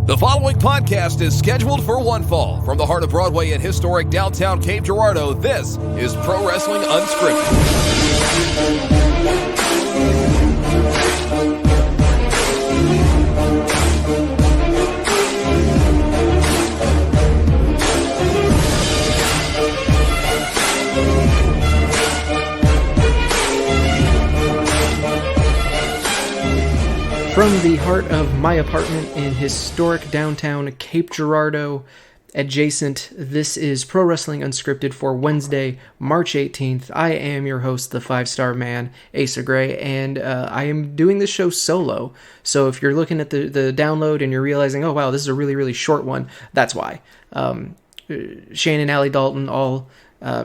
The following podcast is scheduled for one fall. From the heart of Broadway in historic downtown Cape Girardeau, this is Pro Wrestling Unscripted. From the heart of my apartment in historic downtown Cape Girardeau, adjacent, this is Pro Wrestling Unscripted for Wednesday, March 18th. I am your host, the 5-star man, Asa Gray, and I am doing this show solo. So if you're looking at the download and you're realizing, oh wow, this is a really, really short one, that's why. Shane and Allie Dalton all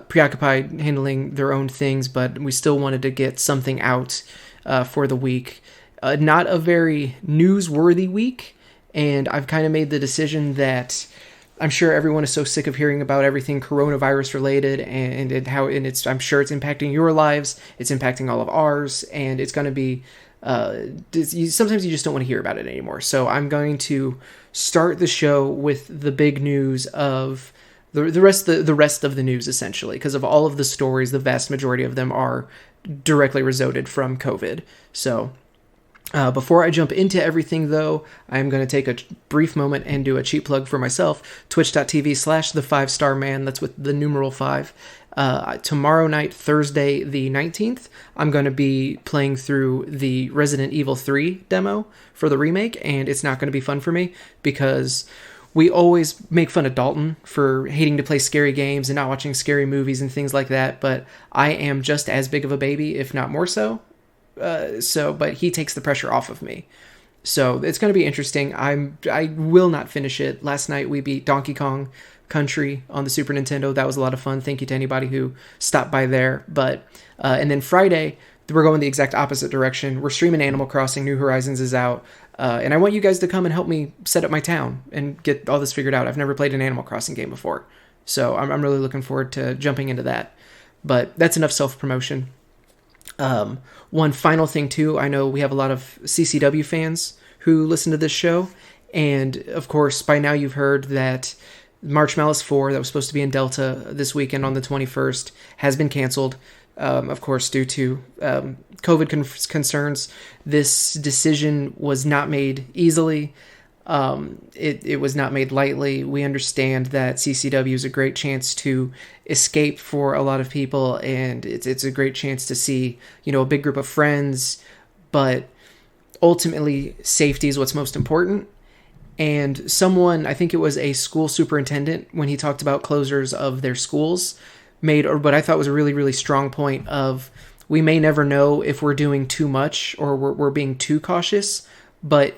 preoccupied handling their own things, but we still wanted to get something out for the week. Not a very newsworthy week, and I've kind of made the decision that I'm sure everyone is so sick of hearing about everything coronavirus related and I'm sure it's impacting your lives, it's impacting all of ours, and it's going to be sometimes you just don't want to hear about it anymore. So I'm going to start the show with the big news of the rest of the news, essentially, because of all of the stories, the vast majority of them are directly resulted from COVID. So before I jump into everything, though, I'm going to take a brief moment and do a cheap plug for myself. Twitch.tv/the5starman. That's with the numeral 5. Tomorrow night, Thursday the 19th, I'm going to be playing through the Resident Evil 3 demo for the remake, and it's not going to be fun for me because we always make fun of Dalton for hating to play scary games and not watching scary movies and things like that, but I am just as big of a baby, if not more so. But he takes the pressure off of me. So it's going to be interesting. I will not finish it. Last night we beat Donkey Kong Country on the Super Nintendo. That was a lot of fun. Thank you to anybody who stopped by there. But and then Friday we're going the exact opposite direction. We're streaming Animal Crossing. New Horizons is out, and I want you guys to come and help me set up my town and get all this figured out. I've never played an Animal Crossing game before, so I'm really looking forward to jumping into that. But that's enough self-promotion. One final thing too, I know we have a lot of CCW fans who listen to this show, and of course by now you've heard that March Malice 4 that was supposed to be in Delta this weekend on the 21st has been canceled, of course due to COVID concerns. This decision was not made easily. It was not made lightly. We understand that CCW is a great chance to escape for a lot of people, and it's a great chance to see, a big group of friends, but ultimately safety is what's most important. And someone, I think it was a school superintendent, when he talked about closures of their schools, made what I thought was a really, really strong point of, we may never know if we're doing too much or we're being too cautious, but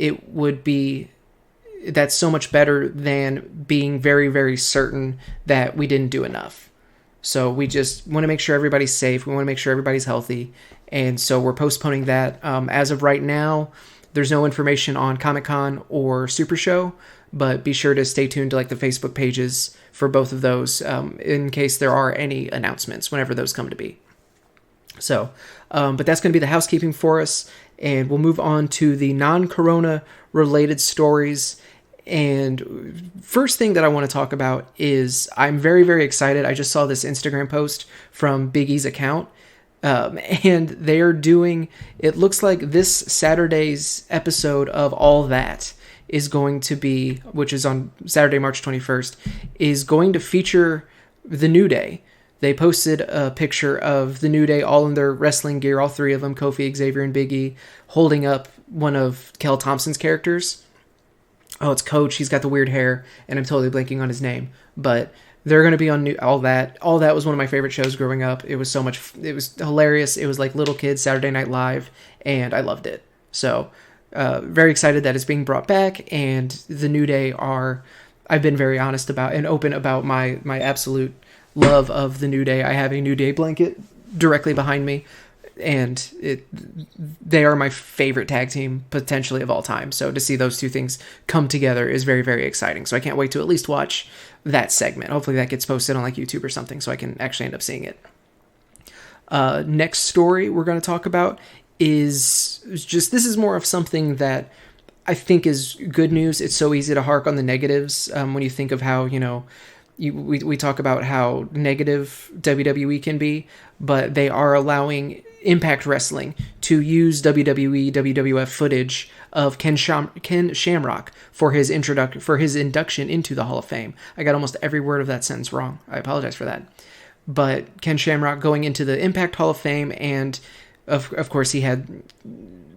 that's so much better than being very, very certain that we didn't do enough. So we just want to make sure everybody's safe. We want to make sure everybody's healthy. And so we're postponing that. As of right now, there's no information on Comic-Con or Super Show, but be sure to stay tuned to the Facebook pages for both of those in case there are any announcements whenever those come to be. So, but that's going to be the housekeeping for us. And we'll move on to the non-corona related stories. And first thing that I want to talk about is I'm very, very excited. I just saw this Instagram post from Big E's account, and they're doing, it looks like this Saturday's episode of All That is going to be, which is on Saturday, March 21st, is going to feature the New Day. They posted a picture of the New Day all in their wrestling gear, all three of them, Kofi, Xavier, and Big E, holding up one of Kel Thompson's characters. Oh, it's Coach. He's got the weird hair, and I'm totally blanking on his name. But they're going to be on All That. All That was one of my favorite shows growing up. It was it was hilarious. It was like little kids Saturday Night Live, and I loved it. So, very excited that it's being brought back, and the New Day I've been very honest about and open about my absolute love of the New Day. I have a New Day blanket directly behind me, and they are my favorite tag team potentially of all time. So to see those two things come together is very, very exciting. So I can't wait to at least watch that segment. Hopefully that gets posted on YouTube or something so I can actually end up seeing it. Next story we're going to talk about is just, this is more of something that I think is good news. It's so easy to hark on the negatives when you think of how, we talk about how negative WWE can be, but they are allowing Impact Wrestling to use WWE, WWF footage of Ken Shamrock for his induction into the Hall of Fame. I got almost every word of that sentence wrong. I apologize for that. But Ken Shamrock going into the Impact Hall of Fame, and of course he had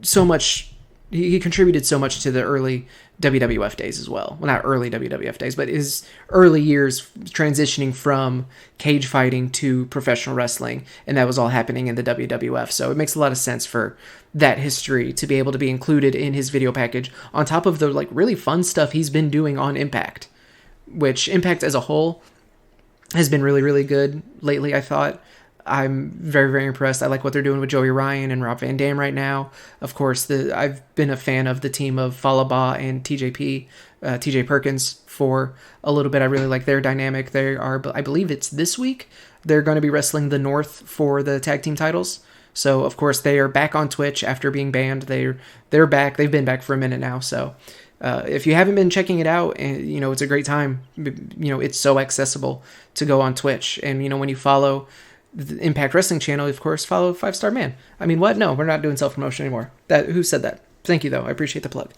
so much. He contributed so much to the early WWF days as well. Well, not early WWF days, but his early years transitioning from cage fighting to professional wrestling, and that was all happening in the WWF. So it makes a lot of sense for that history to be able to be included in his video package, on top of the really fun stuff he's been doing on Impact, which Impact as a whole has been really, really good lately, I thought. I'm very, very impressed. I like what they're doing with Joey Ryan and Rob Van Dam right now. Of course, I've been a fan of the team of Falaba and TJ Perkins for a little bit. I really like their dynamic. They are, I believe it's this week, they're going to be wrestling the North for the tag team titles. So, of course, they are back on Twitch after being banned. They're back. They've been back for a minute now. So, if you haven't been checking it out, it's a great time. It's so accessible to go on Twitch. And, when you follow the Impact Wrestling channel, of course, follow 5 Star Man. I mean, what? No, we're not doing self-promotion anymore. Who said that? Thank you, though. I appreciate the plug.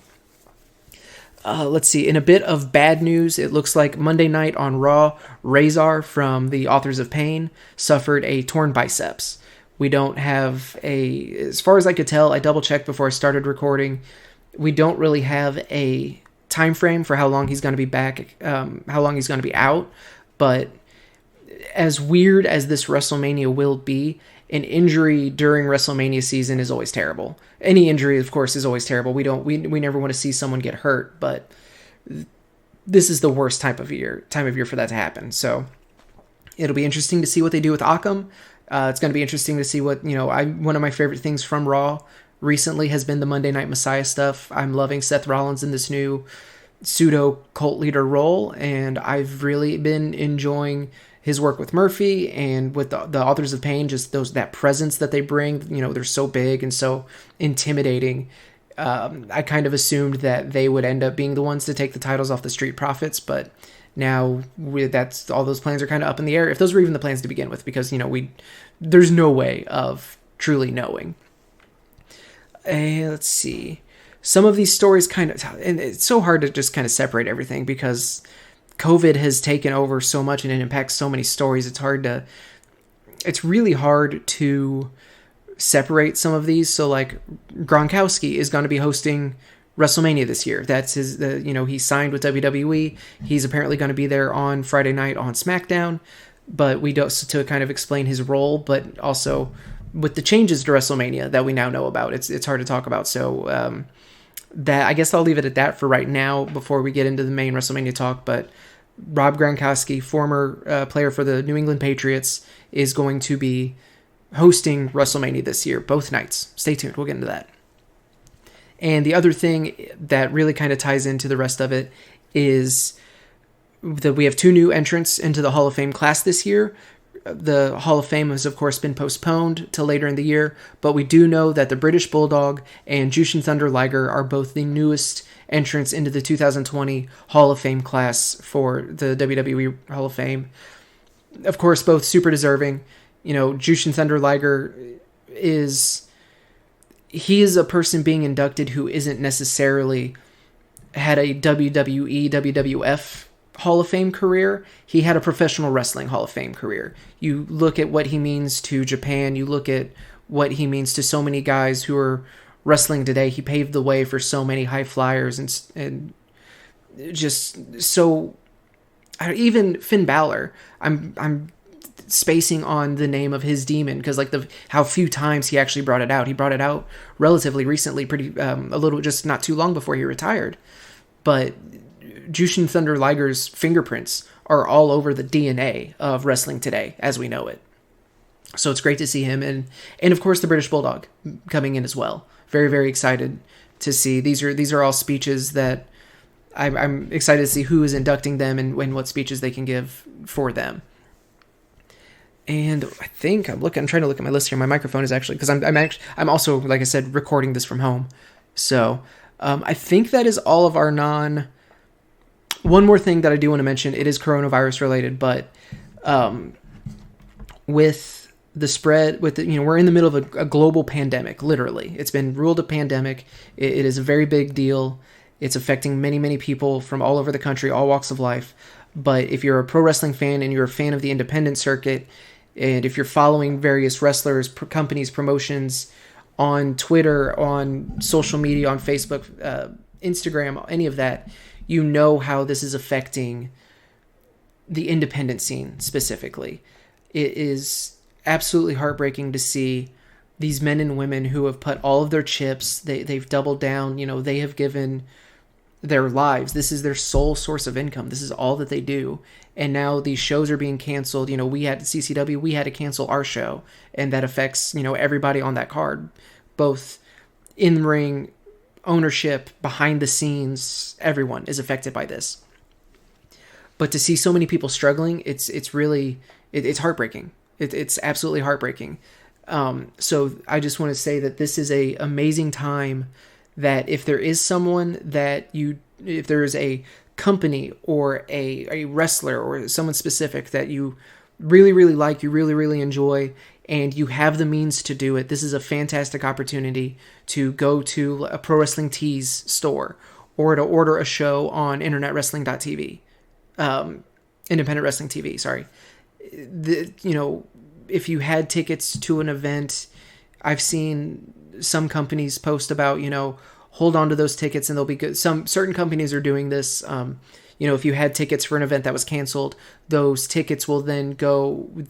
Let's see. In a bit of bad news, it looks like Monday night on Raw, Razor from the Authors of Pain suffered a torn biceps. We don't have as far as I could tell, I double-checked before I started recording, we don't really have a time frame for how long he's going to be back, how long he's going to be out, but as weird as this WrestleMania will be, an injury during WrestleMania season is always terrible. Any injury, of course, is always terrible. We never want to see someone get hurt, but this is the worst time of year for that to happen. So it'll be interesting to see what they do with Akam. It's going to be interesting to see what, one of my favorite things from Raw recently has been the Monday Night Messiah stuff. I'm loving Seth Rollins in this new pseudo cult leader role, and I've really been enjoying his work with Murphy and with the Authors of Pain, just that presence that they bring. They're so big and so intimidating. I kind of assumed that they would end up being the ones to take the titles off the Street Profits, but now that's all those plans are kind of up in the air. If those were even the plans to begin with, because there's no way of truly knowing. Let's see. Some of these stories and it's so hard to just kind of separate everything because COVID has taken over so much and it impacts so many stories. It's really hard to separate some of these. So like Gronkowski is going to be hosting WrestleMania this year. That's he signed with WWE. He's apparently going to be there on Friday night on SmackDown, but we don't, to kind of explain his role, but also with the changes to WrestleMania that we now know about, it's hard to talk about. So, that I guess I'll leave it at that for right now before we get into the main WrestleMania talk. But Rob Gronkowski, former player for the New England Patriots, is going to be hosting WrestleMania this year, both nights. Stay tuned. We'll get into that. And the other thing that really kind of ties into the rest of it is that we have 2 new entrants into the Hall of Fame class this year. The Hall of Fame has, of course, been postponed till later in the year, but we do know that the British Bulldog and Jushin Thunder Liger are both the newest entrants into the 2020 Hall of Fame class for the WWE Hall of Fame. Of course, both super deserving. Jushin Thunder Liger is a person being inducted who isn't necessarily had a WWE, WWF Hall of Fame career. He had a professional wrestling Hall of Fame career. You look at what he means to Japan, you look at what he means to so many guys who are wrestling today. He paved the way for so many high flyers and just so, even Finn Balor, I'm spacing on the name of his demon because how few times he actually brought it out. He brought it out relatively recently, a little, just not too long before he retired. But Jushin Thunder Liger's fingerprints are all over the DNA of wrestling today as we know it. So it's great to see him, and of course the British Bulldog coming in as well. Very, very excited to see. These are all speeches that I'm excited to see who is inducting them and what speeches they can give for them. And I think I'm trying to look at my list here. My microphone is actually, because I'm also, like I said, recording this from home. So I think that is all of our One more thing that I do want to mention, it is coronavirus related, but with the spread, we're in the middle of a global pandemic, literally. It's been ruled a pandemic. It is a very big deal. It's affecting many, many people from all over the country, all walks of life. But if you're a pro wrestling fan and you're a fan of the independent circuit, and if you're following various wrestlers, companies, promotions on Twitter, on social media, on Facebook, Instagram, any of that, you know how this is affecting the independent scene specifically. It is absolutely heartbreaking to see these men and women who have put all of their chips, they've doubled down, they have given their lives. This is their sole source of income. This is all that they do. And now these shows are being canceled. We had CCW, we had to cancel our show, and that affects, everybody on that card, both in ring, ownership, behind the scenes, everyone is affected by this. But to see so many people struggling, it's really heartbreaking. It's absolutely heartbreaking. So I just want to say that this is a amazing time, that if there is someone if there is a company or a wrestler or someone specific that you really, really like, you really, really enjoy, and you have the means to do it, this is a fantastic opportunity to go to a Pro Wrestling Tees store or to order a show on internetwrestling.tv. Independent Wrestling TV, sorry. If you had tickets to an event, I've seen some companies post about, hold on to those tickets and they'll be good. Certain companies are doing this. If you had tickets for an event that was canceled, those tickets will then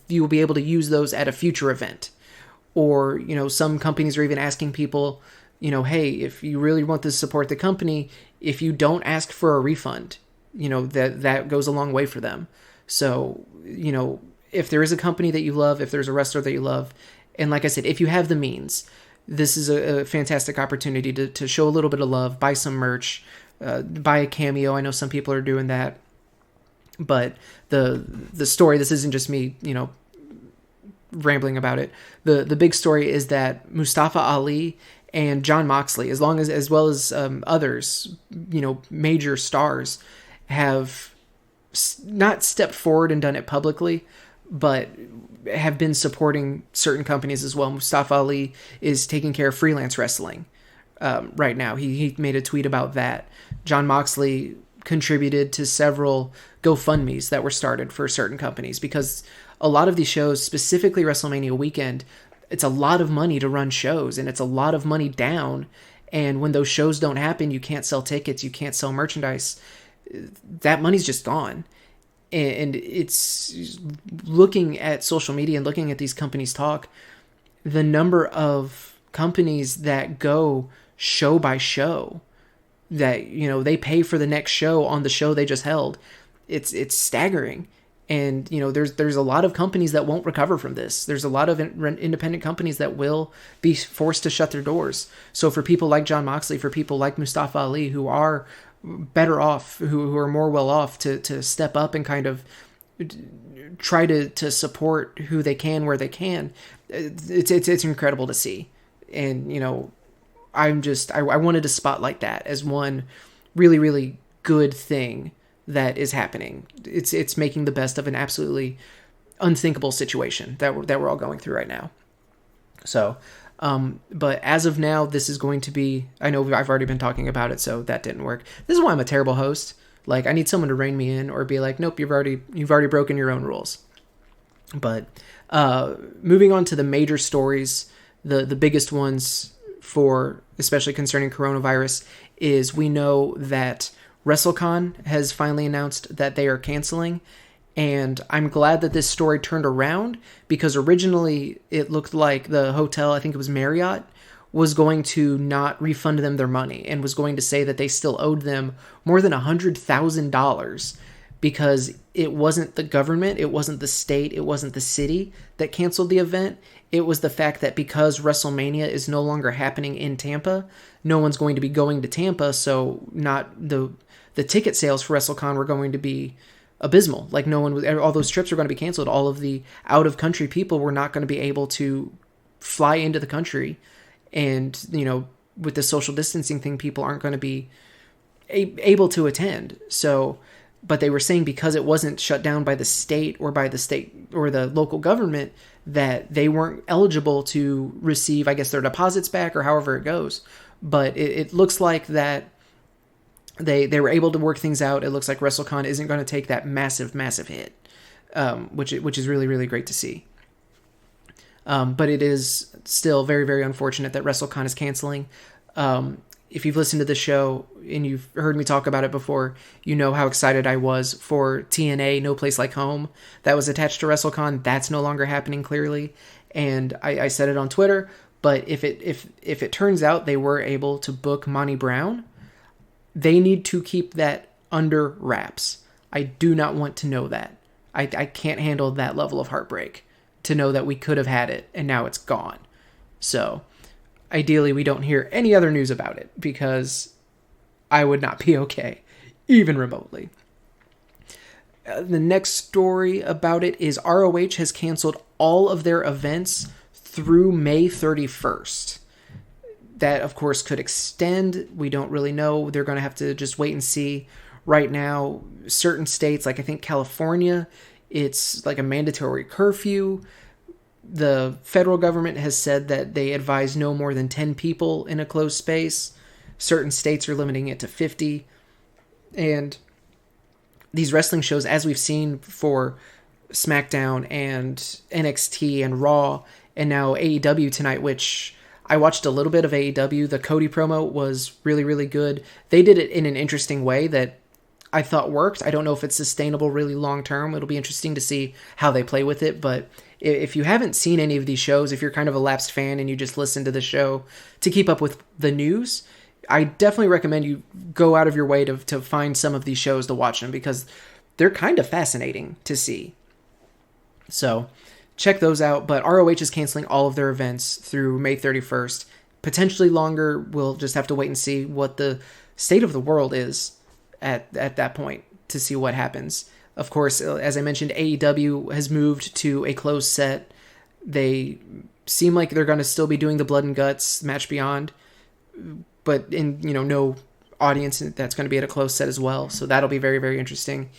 you will be able to use those at a future event. Or, some companies are even asking people, hey, if you really want to support the company, if you don't ask for a refund, that goes a long way for them. So, if there is a company that you love, if there's a wrestler that you love, and like I said, if you have the means, this is a fantastic opportunity to show a little bit of love, buy some merch, buy a cameo. I know some people are doing that, but the story, this isn't just me, rambling about it. The big story is that Mustafa Ali and Jon Moxley, as well as others, major stars, have not stepped forward and done it publicly, but have been supporting certain companies as well. Mustafa Ali is taking care of freelance wrestling right now. He made a tweet about that. Jon Moxley contributed to several GoFundMes that were started for certain companies, because a lot of these shows, specifically WrestleMania weekend, it's a lot of money to run shows, and it's a lot of money down. And when those shows don't happen, you can't sell tickets, you can't sell merchandise. That money's just gone. And it's looking at social media and looking at these companies talk, the number of companies that go show by show, that, they pay for the next show on the show they just held. It's staggering. And, there's a lot of companies that won't recover from this. There's a lot of independent companies that will be forced to shut their doors. So for people like Jon Moxley, for people like Mustafa Ali, who are better off, who are more well off, to step up and kind of try to support who they can where they can, it's incredible to see. And I wanted to spotlight that as one really, really good thing that is happening. It's making the best of an absolutely unthinkable situation that we're all going through right now. So but as of now, this is going to be, I know I've already been talking about it, so that didn't work. This is why I'm a terrible host. Like, I need someone to rein me in or be like, nope, you've already broken your own rules. But moving on to the major stories, the biggest ones for, especially concerning coronavirus, is we know that WrestleCon has finally announced that they are canceling. And I'm glad that this story turned around, because originally it looked like the hotel, I think it was Marriott, was going to not refund them their money and was going to say that they still owed them more than $100,000, because it wasn't the government, it wasn't the state, it wasn't the city that canceled the event. It was the fact that because WrestleMania is no longer happening in Tampa, no one's going to be going to Tampa, so not the ticket sales for WrestleCon were going to be abysmal. Like, no one was, all those trips were going to be canceled. All of the out of country people were not going to be able to fly into the country and, with the social distancing thing, people aren't going to be able to attend. So, but they were saying because it wasn't shut down by the state or the local government, that they weren't eligible to receive, I guess, their deposits back or however it goes. But it looks like that they were able to work things out. It looks like WrestleCon isn't going to take that massive hit, which is really, really great to see. But it is still very, very unfortunate that WrestleCon is canceling. If you've listened to the show and you've heard me talk about it before, you know how excited I was for TNA No Place Like Home that was attached to WrestleCon. That's no longer happening, clearly. And I said it on Twitter, but if it turns out they were able to book Monty Brown, they need to keep that under wraps. I do not want to know that. I can't handle that level of heartbreak to know that we could have had it and now it's gone. So ideally, we don't hear any other news about it because I would not be okay, even remotely. The next story about it is ROH has canceled all of their events through May 31st. That, of course, could extend. We don't really know. They're going to have to just wait and see. Right now, certain states, like I think California, it's like a mandatory curfew. The federal government has said that they advise no more than 10 people in a closed space. Certain states are limiting it to 50. And these wrestling shows, as we've seen for SmackDown and NXT and Raw, and now AEW tonight, which I watched a little bit of AEW. The Cody promo was really, really good. They did it in an interesting way that I thought worked. I don't know if it's sustainable really long term. It'll be interesting to see how they play with it. But if you haven't seen any of these shows, if you're kind of a lapsed fan and you just listen to the show to keep up with the news, I definitely recommend you go out of your way to find some of these shows to watch them because they're kind of fascinating to see. So check those out. But ROH is canceling all of their events through May 31st. Potentially longer. We'll just have to wait and see what the state of the world is at that point to see what happens. Of course, as I mentioned, AEW has moved to a closed set. They seem like they're going to still be doing the Blood and Guts Match Beyond, but in no audience that's going to be at a closed set as well. So that'll be very, very interesting.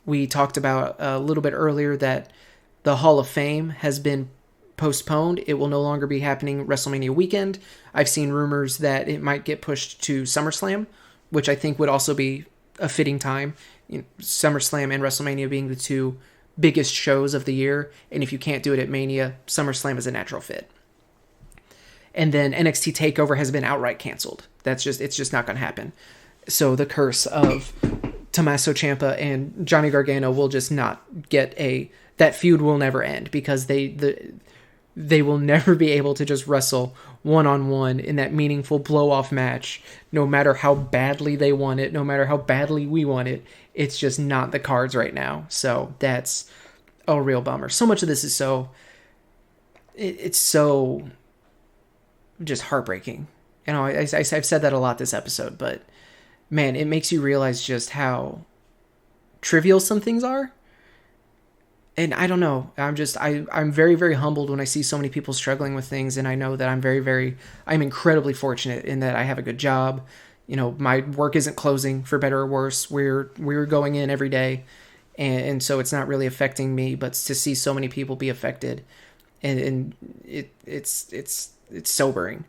We talked about a little bit earlier that the Hall of Fame has been postponed. It will no longer be happening WrestleMania weekend. I've seen rumors that it might get pushed to SummerSlam, which I think would also be a fitting time. SummerSlam and WrestleMania being the two biggest shows of the year, and if you can't do it at Mania, SummerSlam is a natural fit. And then NXT TakeOver has been outright canceled. It's just not going to happen. So the curse of Tommaso Ciampa and Johnny Gargano will just not get that feud will never end because they will never be able to just wrestle one-on-one in that meaningful blow-off match, no matter how badly they want it, no matter how badly we want it. It's just not the cards right now. So that's a real bummer. So much of this is it's so just heartbreaking. I've said that a lot this episode, but man, it makes you realize just how trivial some things are. And I don't know. I'm very, very humbled when I see so many people struggling with things. And I know that I'm incredibly fortunate in that I have a good job. My work isn't closing for better or worse. We're going in every day. And so it's not really affecting me, but to see so many people be affected and it's sobering.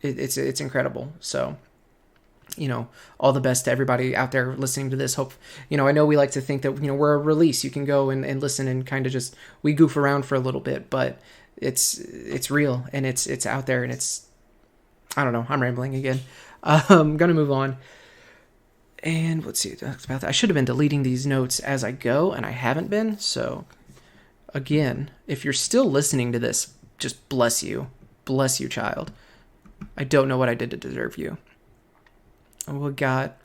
It's incredible. So, all the best to everybody out there listening to this. Hope, I know we like to think that, we're a release. You can go and listen and kind of just, we goof around for a little bit, but it's real and it's out there and I don't know. I'm rambling again. I'm going to move on. And let's see about that. I should have been deleting these notes as I go and I haven't been. So again, if you're still listening to this, just bless you, child. I don't know what I did to deserve you. We got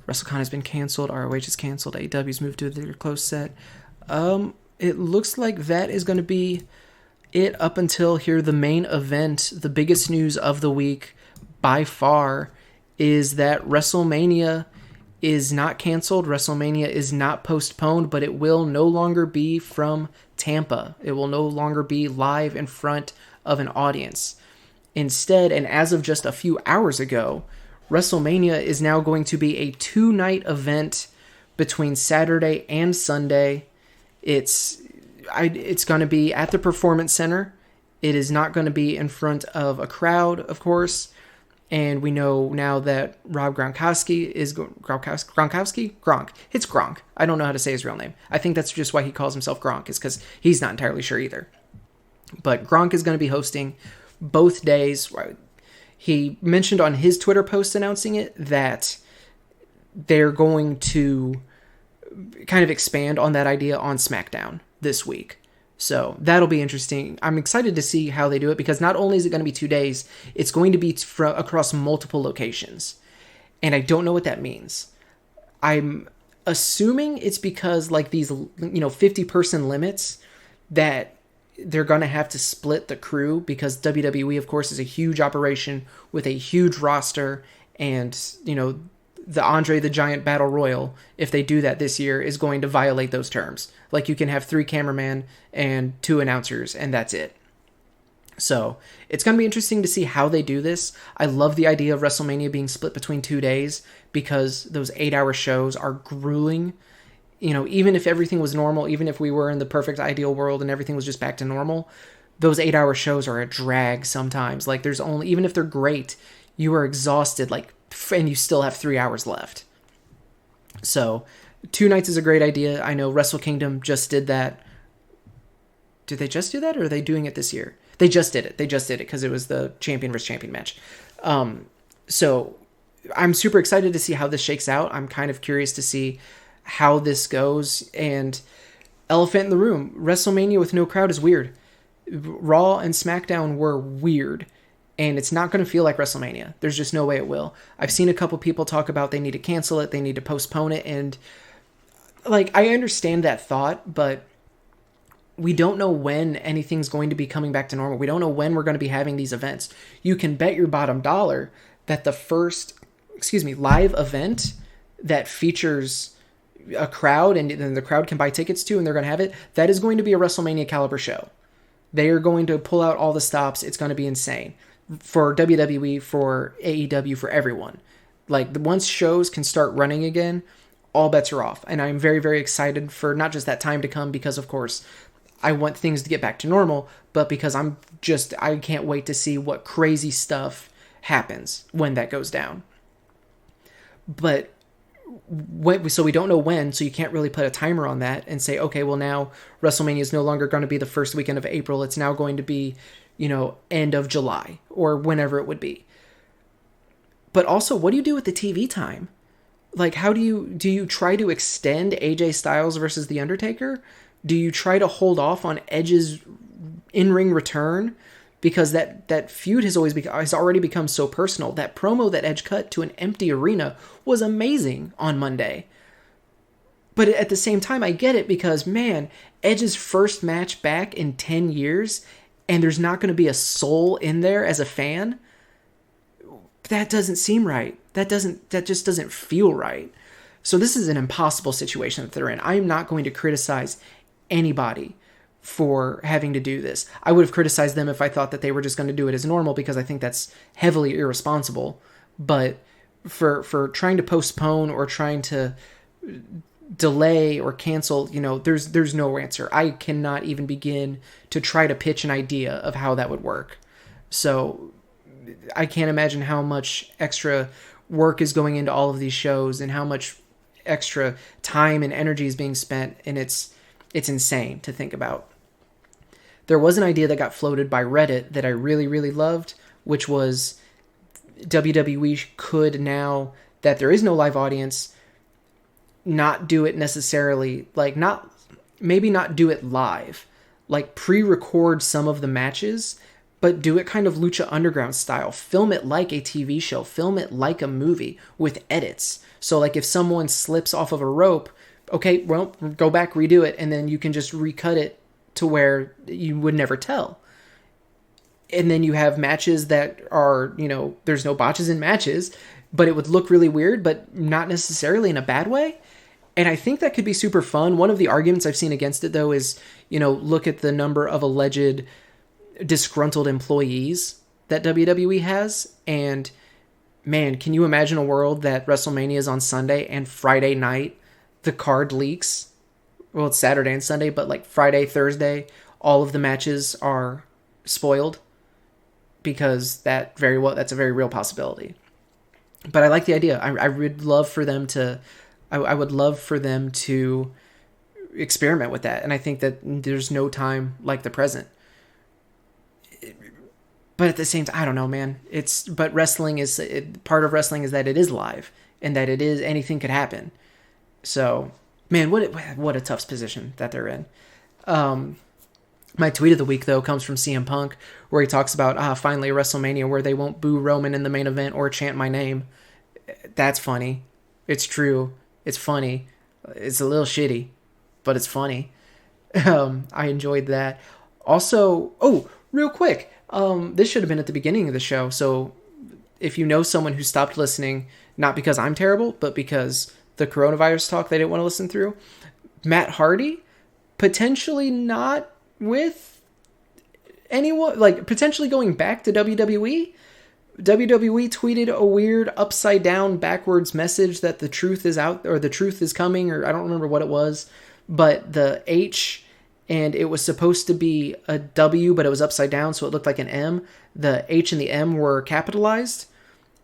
WrestleCon has been canceled. ROH is canceled. AEW's moved to their closed set. It looks like that is going to be it up until here. The main event, the biggest news of the week by far, is that WrestleMania is not canceled. WrestleMania is not postponed, but it will no longer be from Tampa. It will no longer be live in front of an audience. Instead, and as of just a few hours ago, WrestleMania is now going to be a 2-night event between Saturday and Sunday. It's going to be at the Performance Center. It is not going to be in front of a crowd, of course. And we know now that Rob Gronkowski is... Gronkowski? Gronk. It's Gronk. I don't know how to say his real name. I think that's just why he calls himself Gronk, is because he's not entirely sure either. But Gronk is going to be hosting both days. He mentioned on his Twitter post announcing it that they're going to kind of expand on that idea on SmackDown this week. So that'll be interesting. I'm excited to see how they do it, because not only is it going to be 2 days, it's going to be across multiple locations. And I don't know what that means. I'm assuming it's because like these, 50-person limits, that they're going to have to split the crew, because WWE, of course, is a huge operation with a huge roster, and, the Andre the Giant Battle Royal, if they do that this year, is going to violate those terms. Like, you can have 3 cameramen and 2 announcers, and that's it. So, it's going to be interesting to see how they do this. I love the idea of WrestleMania being split between 2 days, because those 8-hour shows are grueling. Even if everything was normal, even if we were in the perfect ideal world and everything was just back to normal, those 8-hour shows are a drag sometimes. Like, there's only, even if they're great, you are exhausted, and you still have 3 hours left. So, 2 nights is a great idea. I know Wrestle Kingdom just did that. Did they just do that, or are they doing it this year? They just did it. Because it was the champion versus champion match. So, I'm super excited to see how this shakes out. I'm kind of curious to see how this goes. And elephant in the room, WrestleMania with no crowd is weird. Raw and SmackDown were weird, and it's not going to feel like WrestleMania. There's just no way it will. I've seen a couple people talk about they need to cancel it, they need to postpone it, and I understand that thought, but we don't know when anything's going to be coming back to normal. We don't know when we're going to be having these events. You can bet your bottom dollar that the first, live event that features a crowd, and then the crowd can buy tickets to, and they're going to have it, that is going to be a WrestleMania caliber show. They are going to pull out all the stops. It's going to be insane. For WWE, for AEW, for everyone. Once shows can start running again, all bets are off. And I'm very, very excited for not just that time to come, because, of course, I want things to get back to normal, but because I can't wait to see what crazy stuff happens when that goes down. But so we don't know when, so you can't really put a timer on that and say, okay, well, now WrestleMania is no longer going to be the first weekend of April. It's now going to be, end of July or whenever it would be. But also, what do you do with the TV time? How do you try to extend AJ Styles versus The Undertaker? Do you try to hold off on Edge's in-ring return? Because that feud has already become so personal. That promo that Edge cut to an empty arena was amazing on Monday. But at the same time, I get it, because, man, Edge's first match back in 10 years, and there's not going to be a soul in there as a fan. That doesn't seem right. That just doesn't feel right. So this is an impossible situation that they're in. I am not going to criticize anybody for having to do this. I would have criticized them if I thought that they were just going to do it as normal, because I think that's heavily irresponsible. But for trying to postpone or trying to delay or cancel, there's no answer. I cannot even begin to try to pitch an idea of how that would work. So I can't imagine how much extra work is going into all of these shows and how much extra time and energy is being spent, and it's insane to think about. There was an idea that got floated by Reddit that I really, really loved, which was WWE could, now that there is no live audience, not do it necessarily, maybe not do it live, pre-record some of the matches, but do it kind of Lucha Underground style. Film it like a TV show, film it like a movie with edits. So if someone slips off of a rope, okay, well, go back, redo it, and then you can just recut it to where you would never tell. And then you have matches that are, there's no botches in matches, but it would look really weird, but not necessarily in a bad way. And I think that could be super fun. One of the arguments I've seen against it, though, is, look at the number of alleged disgruntled employees that WWE has. And man, can you imagine a world that WrestleMania is on Sunday and Friday night the card leaks? Well, it's Saturday and Sunday, but like Friday, Thursday, all of the matches are spoiled, because that's a very real possibility. But I like the idea. I would love for them to, I would love for them to experiment with that. And I think that there's no time like the present. But at the same time, I don't know, man. But wrestling is, part of wrestling is that it is live, and that it is, anything could happen. So, man, what a tough position that they're in. My tweet of the week, though, comes from CM Punk, where he talks about, finally a WrestleMania where they won't boo Roman in the main event or chant my name. That's funny. It's true. It's funny. It's a little shitty, but it's funny. I enjoyed that. Also, real quick, this should have been at the beginning of the show, so if you know someone who stopped listening, not because I'm terrible, but because the coronavirus talk they didn't want to listen through, Matt Hardy, potentially not with anyone, like potentially going back to WWE. WWE tweeted a weird upside down backwards message that the truth is out, or the truth is coming, or I don't remember what it was, but the H, and it was supposed to be a W, but it was upside down, so it looked like an M. The H and the M were capitalized.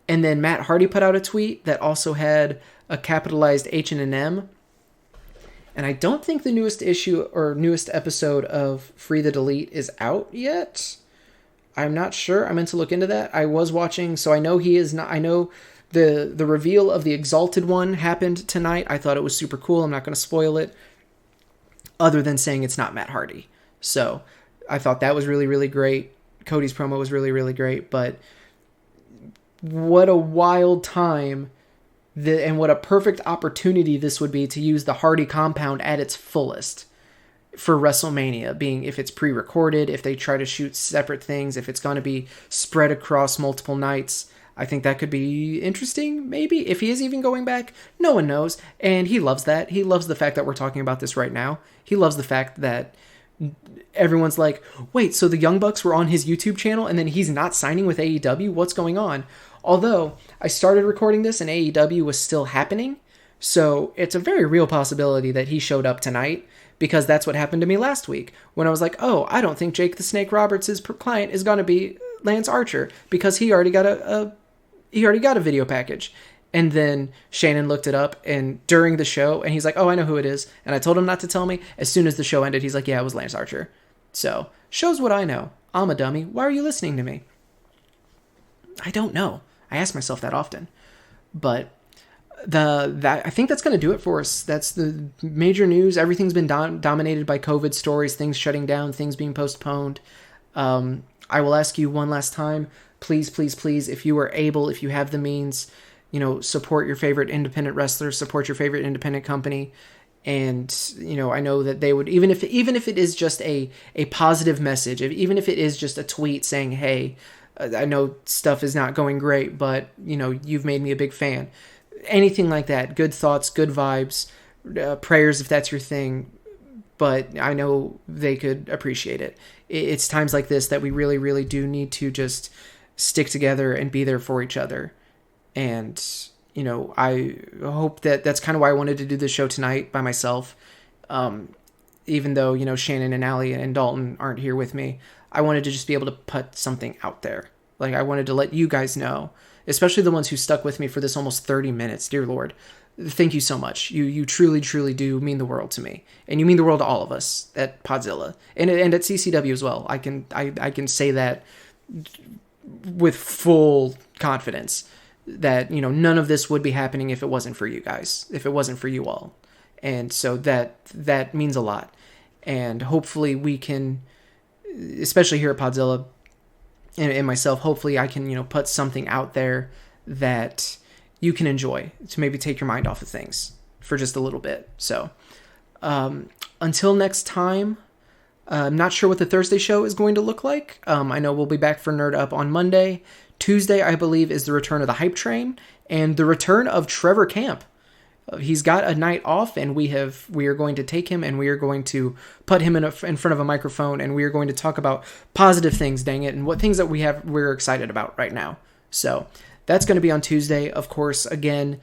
And then Matt Hardy put out a tweet that also had a capitalized H and an M. And I don't think the newest issue or newest episode of Free the Delete is out yet. I'm not sure. I meant to look into that. I was watching, so I know he is not. I know the reveal of the Exalted one happened tonight. I thought it was super cool. I'm not going to spoil it, other than saying it's not Matt Hardy. So I thought that was really, really great. Cody's promo was really, really great. But what a wild time, and what a perfect opportunity this would be to use the Hardy compound at its fullest for WrestleMania, being if it's pre-recorded, if they try to shoot separate things, if it's going to be spread across multiple nights. I think that could be interesting, maybe, if he is even going back. No one knows, and he loves that. He loves the fact that we're talking about this right now. He loves the fact that everyone's like, wait, so the Young Bucks were on his YouTube channel, and then he's not signing with AEW? What's going on? Although, I started recording this, and AEW was still happening, so it's a very real possibility that he showed up tonight, because that's what happened to me last week, when I was like, oh, I don't think Jake the Snake Roberts' client is going to be Lance Archer, because he already got a video package. And then Shannon looked it up, and during the show, and he's like, oh, I know who it is. And I told him not to tell me. As soon as the show ended, he's like, yeah, it was Lance Archer. So, shows what I know. I'm a dummy. Why are you listening to me? I don't know. I ask myself that often. But I think that's going to do it for us. That's the major news. Everything's been dominated by COVID stories, things shutting down, things being postponed. I will ask you one last time, please, please, please, if you are able, if you have the means, support your favorite independent wrestlers, support your favorite independent company. And, I know that they would, even if it is just a positive message, even if it is just a tweet saying, hey, I know stuff is not going great, but, you've made me a big fan. Anything like that, good thoughts, good vibes, prayers if that's your thing. But I know they could appreciate it. It's times like this that we really, really do need to just stick together and be there for each other. And, I hope that's kind of why I wanted to do this show tonight by myself. Even though, Shannon and Allie and Dalton aren't here with me, I wanted to just be able to put something out there. Like, I wanted to let you guys know, especially the ones who stuck with me for this almost 30 minutes. Dear Lord, thank you so much. You truly, truly do mean the world to me. And you mean the world to all of us at Podzilla. And at CCW as well. I can say that with full confidence that, none of this would be happening if it wasn't for you guys, if it wasn't for you all. And so that means a lot. And hopefully we can, especially here at Podzilla and myself, hopefully I can, put something out there that you can enjoy to maybe take your mind off of things for just a little bit. So until next time, I'm not sure what the Thursday show is going to look like. I know we'll be back for Nerd Up on Monday. Tuesday, I believe, is the return of the Hype Train and the return of Trevor Camp. he's got a night off, and we are going to take him and we are going to put him in front of a microphone, and we are going to talk about positive things, dang it, and what things that we're excited about right now. So that's going to be on Tuesday. Of course, again,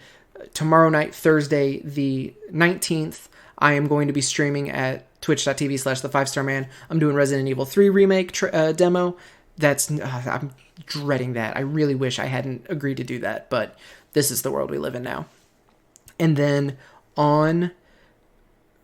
tomorrow night, Thursday, the 19th, I am going to be streaming at twitch.tv/the5starman. I'm doing Resident Evil 3 remake demo. I'm dreading that. I really wish I hadn't agreed to do that, but this is the world we live in now. And then on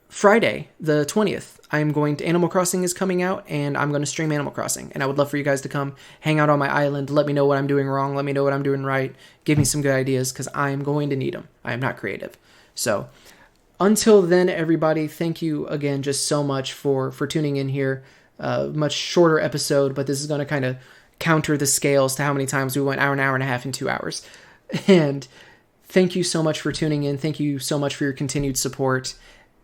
Friday, the 20th, Animal Crossing is coming out, and I'm going to stream Animal Crossing. And I would love for you guys to come hang out on my island. Let me know what I'm doing wrong. Let me know what I'm doing right. Give me some good ideas, because I am going to need them. I am not creative. So until then, everybody, thank you again just so much for tuning in here. Much shorter episode, but this is going to kind of counter the scales to how many times we went an hour and a half, and 2 hours. And thank you so much for tuning in. Thank you so much for your continued support.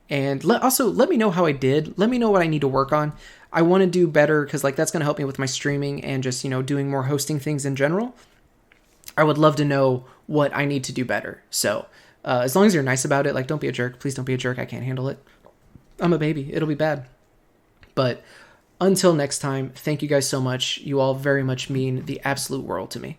And let me know how I did. Let me know what I need to work on. I want to do better, because that's going to help me with my streaming and just, doing more hosting things in general. I would love to know what I need to do better. So as long as you're nice about it, don't be a jerk. Please don't be a jerk. I can't handle it. I'm a baby. It'll be bad. But until next time, thank you guys so much. You all very much mean the absolute world to me.